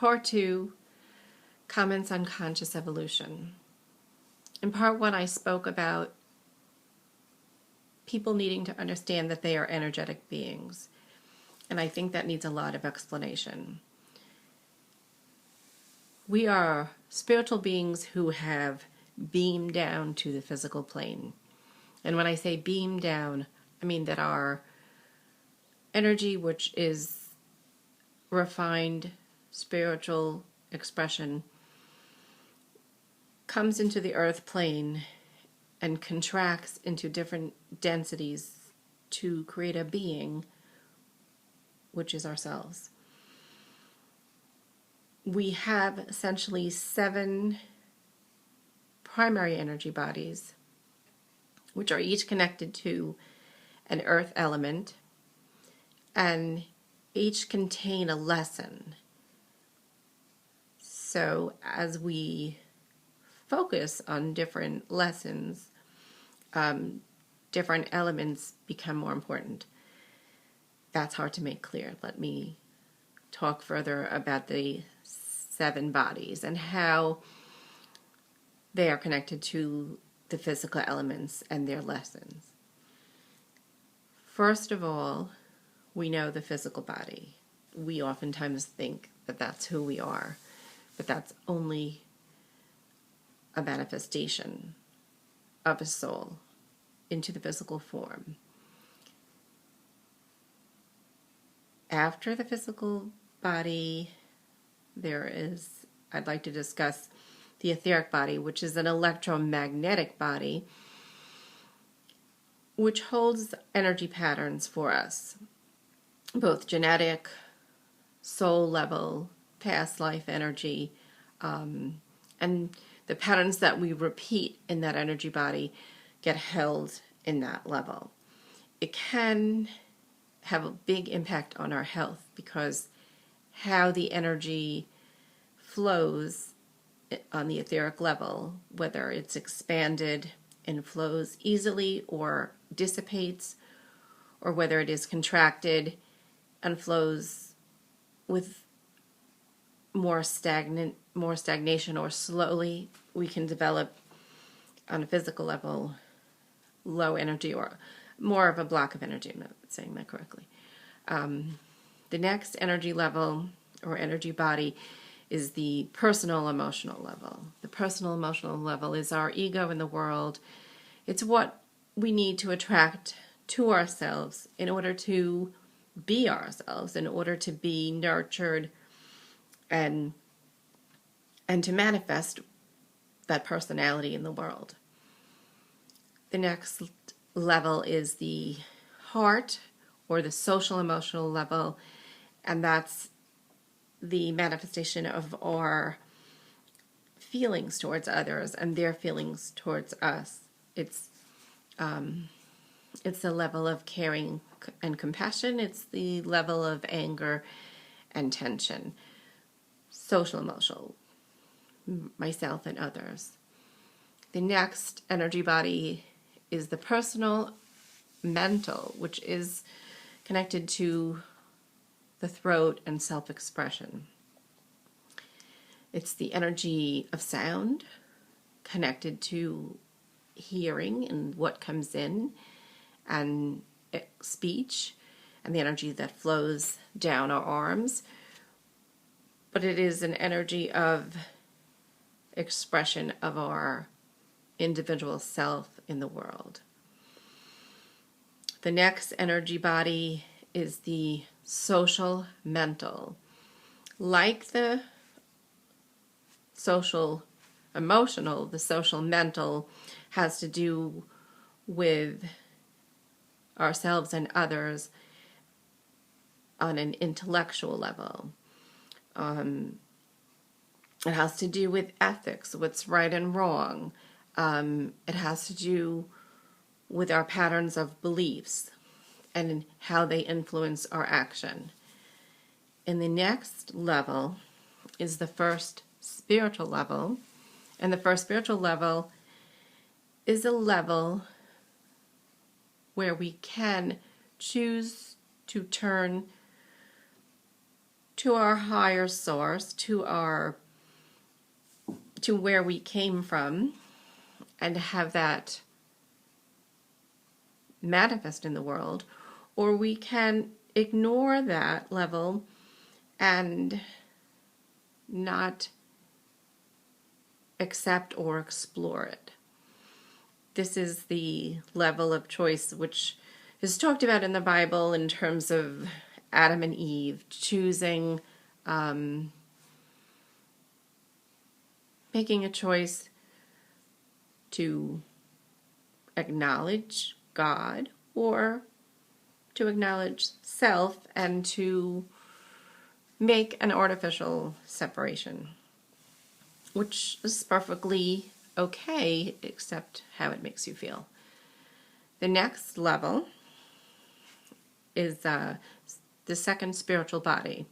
Part 2, comments on conscious evolution. In part 1, I spoke about people needing to understand that they are energetic beings. And I think that needs a lot of explanation. We are spiritual beings who have beamed down to the physical plane. And when I say beam down, I mean that our energy, which is refined spiritual expression, comes into the earth plane and contracts into different densities to create a being, which is ourselves. We have essentially 7 primary energy bodies, which are each connected to an earth element, and each contain a lesson. So as we focus on different lessons, different elements become more important. That's hard to make clear. Let me talk further about the 7 bodies and how they are connected to the physical elements and their lessons. First of all, we know the physical body. We oftentimes think that that's who we are, but that's only a manifestation of a soul into the physical form. After the physical body, I'd like to discuss the etheric body, which is an electromagnetic body, which holds energy patterns for us, both genetic, soul level, past life energy, and the patterns that we repeat in that energy body get held in that level. It can have a big impact on our health because how the energy flows on the etheric level, whether it's expanded and flows easily or dissipates, or whether it is contracted and flows with more stagnation or slowly, we can develop on a physical level low energy or more of a block of energy. I'm not saying that correctly. The next energy level or energy body is the personal emotional level. The personal emotional level is our ego in the world. It's what we need to attract to ourselves in order to be ourselves, in order to be nurtured and to manifest that personality in the world. The next level is the heart or the social emotional level, and that's the manifestation of our feelings towards others and their feelings towards us. It's the level of caring and compassion. It's the level of anger and tension. Social emotional, myself and others. The next energy body is the personal mental, which is connected to the throat and self-expression. It's the energy of sound connected to hearing and what comes in, and speech, and the energy that flows down our arms. But it is an energy of expression of our individual self in the world. The next energy body is the social mental. Like the social emotional, the social mental has to do with ourselves and others on an intellectual level. It has to do with ethics, what's right and wrong. It has to do with our patterns of beliefs and how they influence our action. And the next level is the first spiritual level. And the first spiritual level is a level where we can choose to turn to our higher source, to where we came from, and have that manifest in the world, or we can ignore that level and not accept or explore it. This is the level of choice which is talked about in the Bible in terms of Adam and Eve choosing, making a choice to acknowledge God or to acknowledge self and to make an artificial separation, which is perfectly okay, except how it makes you feel. The next level is the second spiritual body.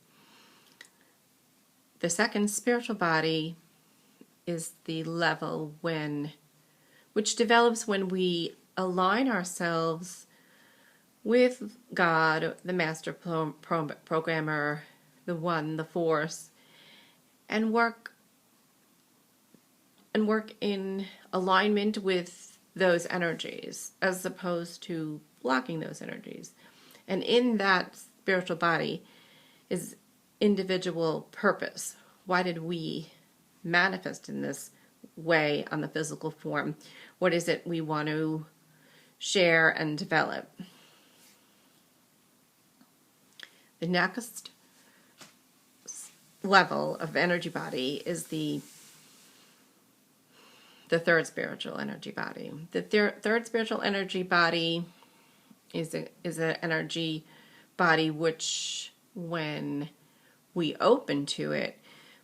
The second spiritual body is the level which develops when we align ourselves with God, the master programmer, the one, the force, and work in alignment with those energies as opposed to blocking those energies. And in that spiritual body is individual purpose. Why did we manifest in this way on the physical form? What is it we want to share and develop? The next level of energy body is the third spiritual energy body. The third spiritual energy body is an energy body which, when we open to it,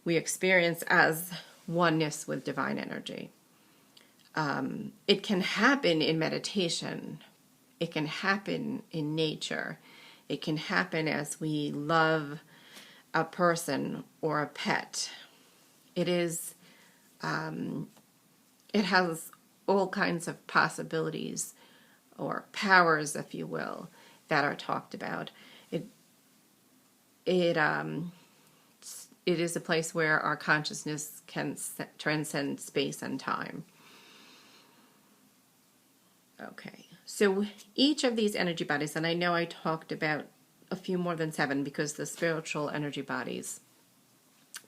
we experience as oneness with divine energy. It can happen in meditation. It can happen in nature. It can happen as we love a person or a pet. It has all kinds of possibilities or powers, if you will, that are talked about. It is a place where our consciousness can transcend space and time. Okay, so each of these energy bodies, and I know I talked about a few more than 7 because the spiritual energy bodies,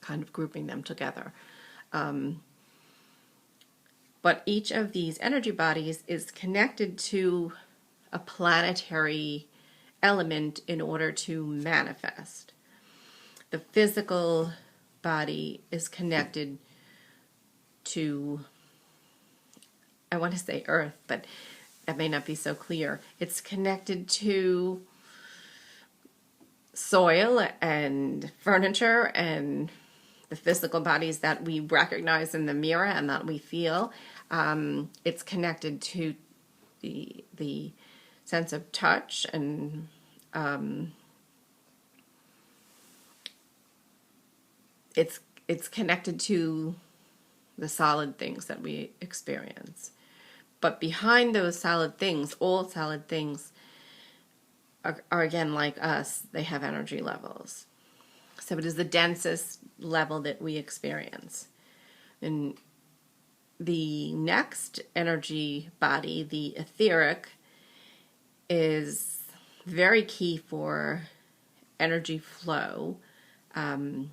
kind of grouping them together. But each of these energy bodies is connected to a planetary element in order to manifest. The physical body is connected to, I want to say Earth, but that may not be so clear. It's connected to soil and furniture and the physical bodies that we recognize in the mirror and that we feel. It's connected to the sense of touch, and it's connected to the solid things that we experience. But behind those solid things, all solid things are again like us. They have energy levels. So it is the densest level that we experience. And the next energy body, the etheric, is very key for energy flow, in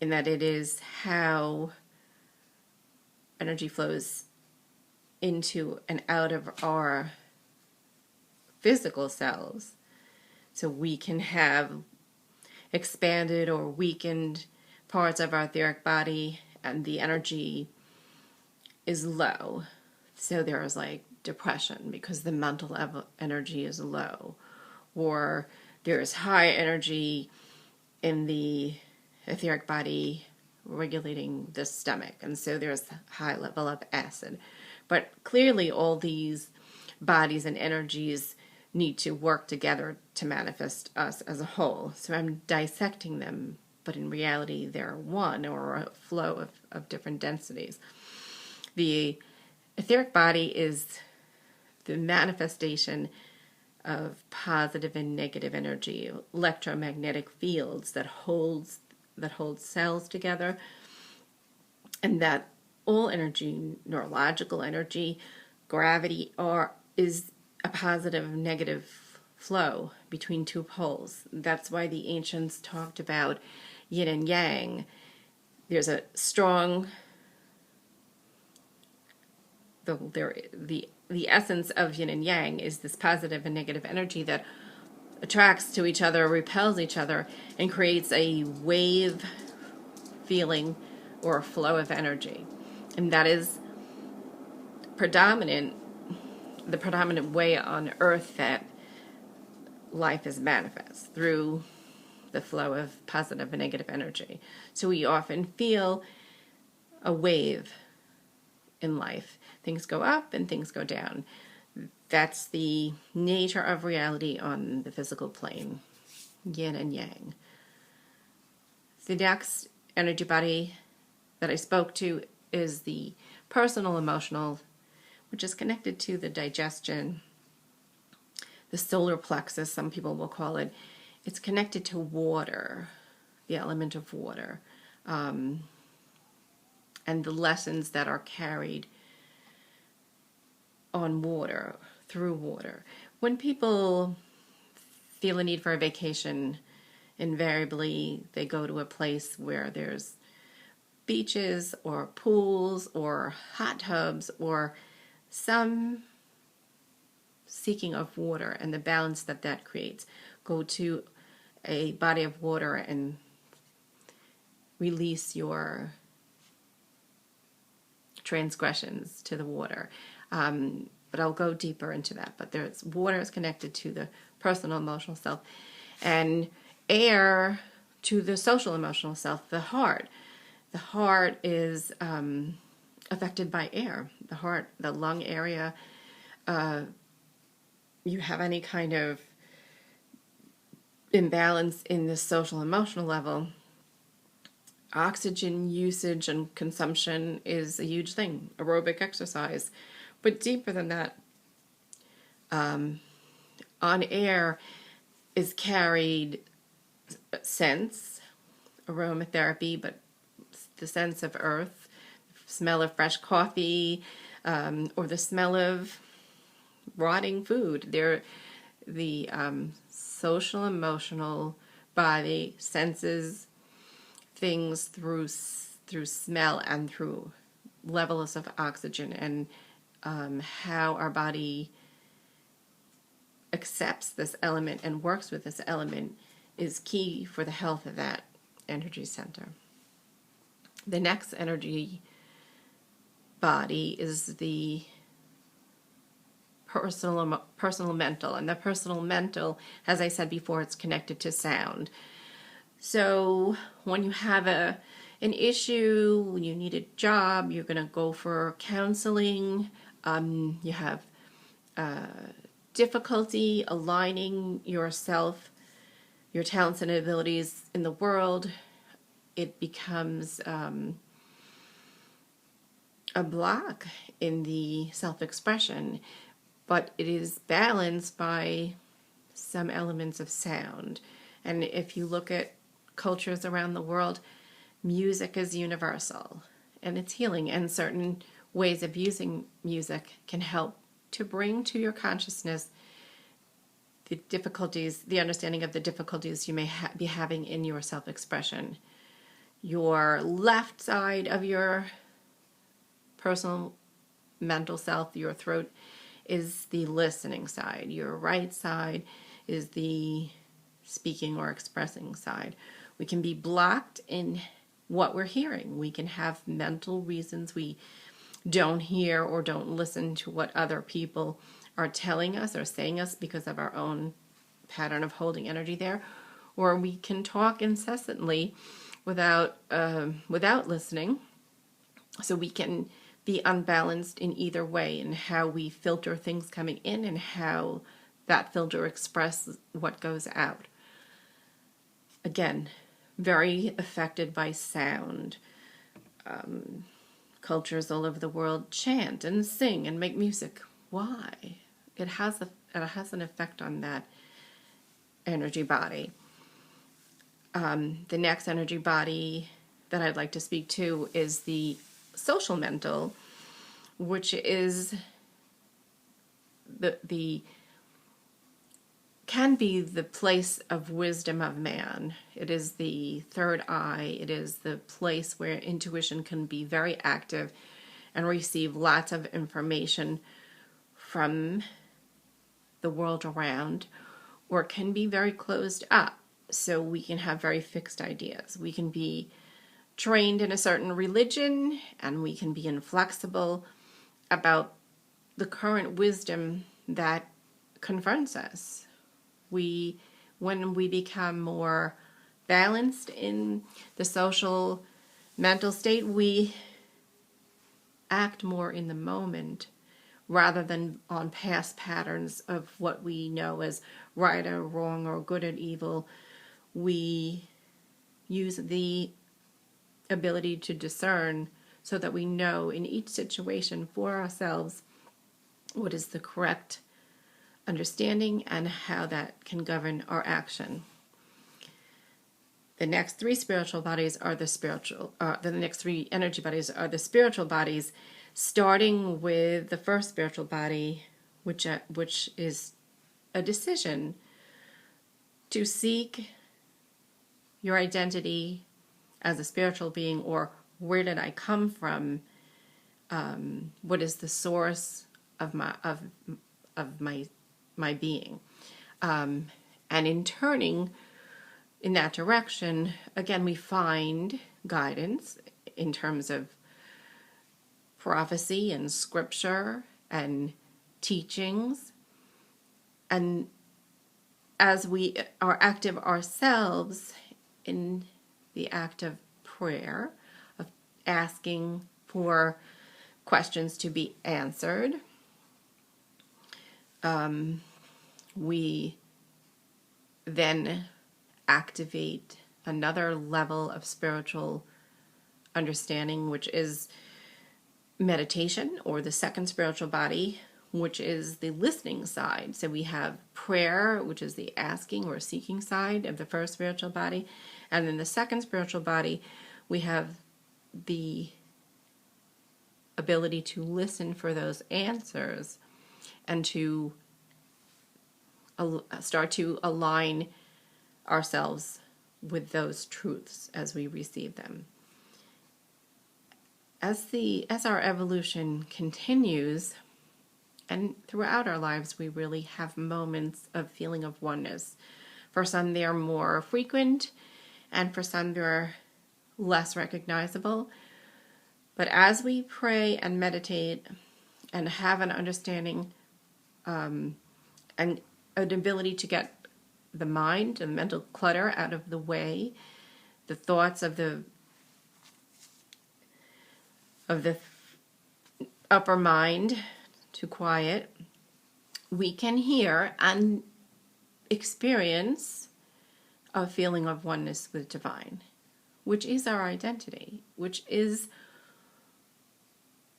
that it is how energy flows into and out of our physical cells. So we can have expanded or weakened parts of our etheric body and the energy is low. So there is like depression because the mental energy is low, or there is high energy in the etheric body regulating the stomach, and so there's a high level of acid. But clearly all these bodies and energies need to work together to manifest us as a whole. So I'm dissecting them, but in reality they're one, or a flow of different densities. The etheric body is the manifestation of positive and negative energy, electromagnetic fields that hold cells together, and that all energy, neurological energy, gravity, is a positive and negative flow between two poles. That's why the ancients talked about yin and yang. There's a strong the essence of yin and yang is this positive and negative energy that attracts to each other, repels each other, and creates a wave feeling or a flow of energy. And that is the predominant way on earth that life is manifest, through the flow of positive and negative energy. So we often feel a wave in life. Things go up and things go down. That's the nature of reality on the physical plane, yin and yang. The next energy body that I spoke to is the personal emotional, which is connected to the digestion, the solar plexus, some people will call it. It's connected to water, the element of water, and the lessons that are carried on water, through water. When people feel a need for a vacation, invariably they go to a place where there's beaches or pools or hot tubs or some seeking of water and the balance that that creates. Go to a body of water and release your transgressions to the water. But I'll go deeper into that. But water is connected to the personal emotional self, and air to the social emotional self, the heart. The heart is affected by air. The heart, the lung area, you have any kind of imbalance in the social emotional level, oxygen usage and consumption is a huge thing. Aerobic exercise. But deeper than that, on air is carried scents, aromatherapy, but the sense of earth, smell of fresh coffee, or the smell of rotting food. The social, emotional body senses things through smell and through levels of oxygen, and how our body accepts this element and works with this element is key for the health of that energy center. The next energy body is the personal mental, and the personal mental, as I said before, it's connected to sound. So when you have an issue, when you need a job, you're going to go for counseling. You have difficulty aligning yourself, your talents and abilities in the world. It becomes a block in the self-expression, but it is balanced by some elements of sound. And if you look at cultures around the world, music is universal and it's healing, and certain ways of using music can help to bring to your consciousness the difficulties, the understanding of the difficulties you may be having in your self-expression. Your left side of your personal mental self, your throat, is the listening side. Your right side is the speaking or expressing side. We can be blocked in what we're hearing. We can have mental reasons we don't hear or don't listen to what other people are telling us or saying us because of our own pattern of holding energy there. Or we can talk incessantly without listening. So we can be unbalanced in either way in how we filter things coming in and how that filter expresses what goes out. Again, very affected by sound. Cultures all over the world chant and sing and make music. Why? It has has an effect on that energy body. The next energy body that I'd like to speak to is the social mental, which is the can be the place of wisdom of man. It is the third eye. It is the place where intuition can be very active and receive lots of information from the world around, or can be very closed up. So we can have very fixed ideas. We can be trained in a certain religion, and we can be inflexible about the current wisdom that confronts us. When we become more balanced in the social mental state, we act more in the moment rather than on past patterns of what we know as right or wrong or good and evil. We use the ability to discern so that we know in each situation for ourselves what is the correct understanding and how that can govern our action. The next three spiritual bodies are the next three energy bodies are the spiritual bodies, starting with the first spiritual body, which is a decision to seek your identity as a spiritual being, or where did I come from? What is the source of my being? And in turning in that direction, again, we find guidance in terms of prophecy and scripture and teachings. And as we are active ourselves in the act of prayer, of asking for questions to be answered, we then activate another level of spiritual understanding, which is meditation, or the second spiritual body, which is the listening side. So we have prayer, which is the asking or seeking side of the first spiritual body. And in the second spiritual body, we have the ability to listen for those answers and to start to align ourselves with those truths as we receive them. As our evolution continues, and throughout our lives, we really have moments of feeling of oneness. For some, they are more frequent, and for some, they're less recognizable. But as we pray and meditate and have an understanding and an ability to get the mind and mental clutter out of the way, the thoughts of the upper mind to quiet, we can hear and experience a feeling of oneness with divine, which is our identity, which is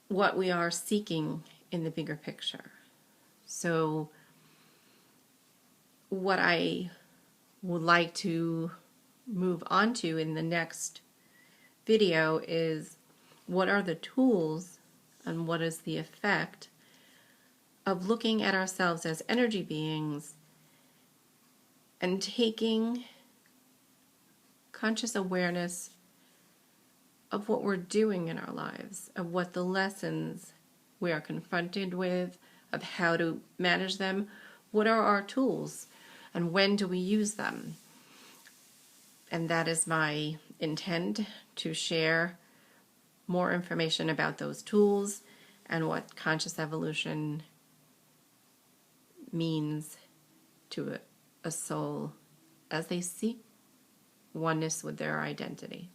what we are seeking in the bigger picture. So what I would like to move on to in the next video is, what are the tools and what is the effect of looking at ourselves as energy beings and taking conscious awareness of what we're doing in our lives, of what the lessons we are confronted with, of how to manage them. What are our tools and when do we use them? And that is my intent, to share more information about those tools and what conscious evolution means to a soul as they seek oneness with their identity.